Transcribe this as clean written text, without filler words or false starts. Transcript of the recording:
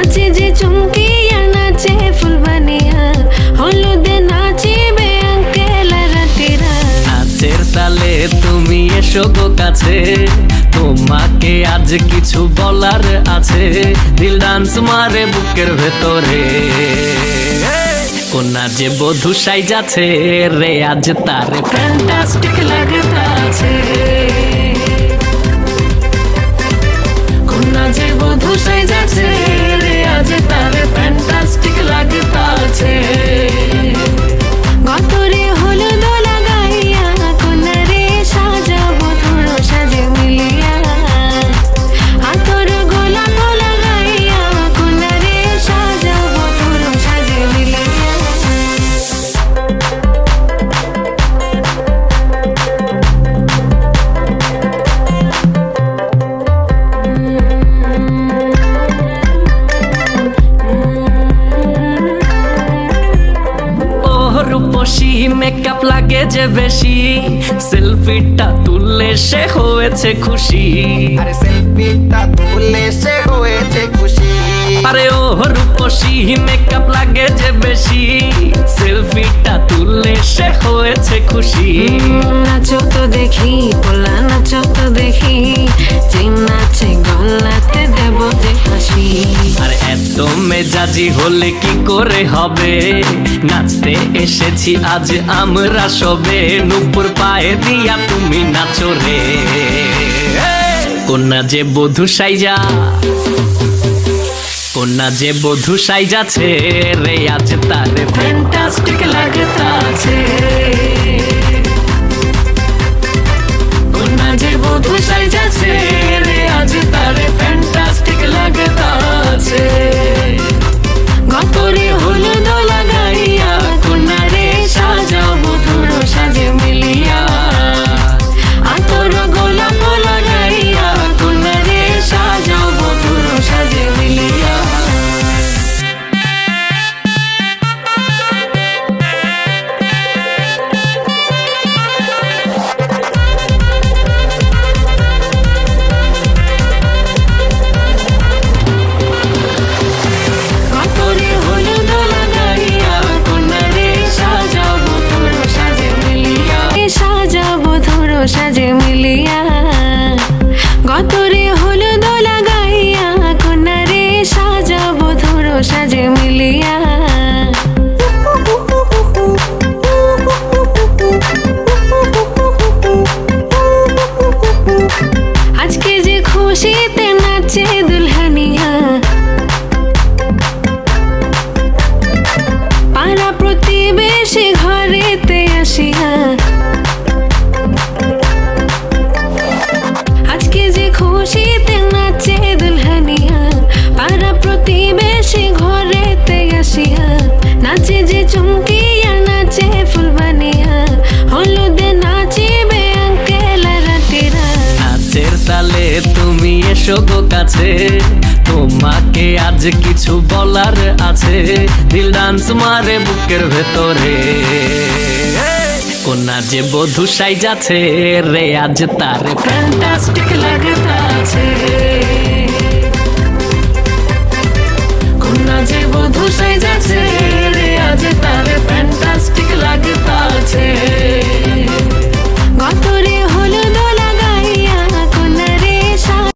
নাচে যে চুমকিয়া নাচে ফুলবানিয়া হলুদে নাচিবে আঙ্কেল রাতেরা। নাচের তালে তুমি এসো গো কাছে, তোমাকে আজ কিছু বলার আছে। দিল ডান্স মারে বুকের ভেতরে, কোনা যে বধূ সাইজাছে রে আজ তারে ফ্যান্টাস্টিক লাগতাছে। কোনা যে বধূ সাইজাছে রে আজ তারে ফ্যান্টাস্টিক লাগতাছে। গতরে হলুদ লাগাইয়া কোনারে সাজাবো ধরো সাজে মিলিয়া, হাতর গোলাপ লাগাইয়া কোনারে সাজাবো ধরো সাজে মিলিয়া। রূপসী মেকআপ লাগে যে বেশি, সেলফিটা তুললে সে হয়েছে খুশি। আরে সেলফিটা তুললে সে হয়েছে খুশি। আরে ও রূপসী মেকআপ লাগে যে বেশি, সেলফিটা তুললে সে হয়েছে খুশি। নাচো তো দেখি পোলা নাচো তো দেখি, যে নাচে গলাতে দেব যে হাসি। আর এত মেজাজি হলে কি করে হবে, নাচতে এসেছি আজ আমরা সবে। নুপুর পায়ে দিয়া তুমি নাচো রে, কোনা যে বধূ সাইজা, কোনা যে বধূ সাইজাছে রে আজ তারে ফ্যান্টাস্টিক লাগতাছে। কোনা যে বধূ সাইজাছে রে আজ তারে ফ্যান্টাস্টিক লাগতাছে। গতরে হলুদ লাগাইয়া কোনারে সাজাবো ধরো সাজে মিলিয়া, হাতর গোলাপ লাগাইয়া কোনারে সাজাবো ধরো সাজে মিলিয়া। গতরে হলুদ লাগাইয়া কোনারে সাজাবো ধরো সাজে মিলিয়া, সাজাবো ধরো সাজে মিলিয়া। গতরে হলুদ লাগাইয়া কোনারে সাজাবো ধরো সাজে মিলিয়া। আজকে যে খুশিতে নাচে দুলহানিয়া, পাড়া প্রতিবেশী ঘরেতে আসিয়া। আজকে যে খুশিতে নাচে দুলহানিয়া, পাড়া প্রতিবেশী ঘরেতে আসিয়া। নাচে যে চুমকিয়া নাচে ফুলবানিয়া হলুদে নাচিবে আঙ্কেল রাতেরা। নাচের তালে তুমি এসো গো কাছে, তোমাকে আজ কিছু বলার আছে। দিল ডান্স মারে বুকের ভেতরে, কোনা যে বধূ সাইজাছে রে আজ তারে ফ্যান্টাস্টিক লাগতাছে।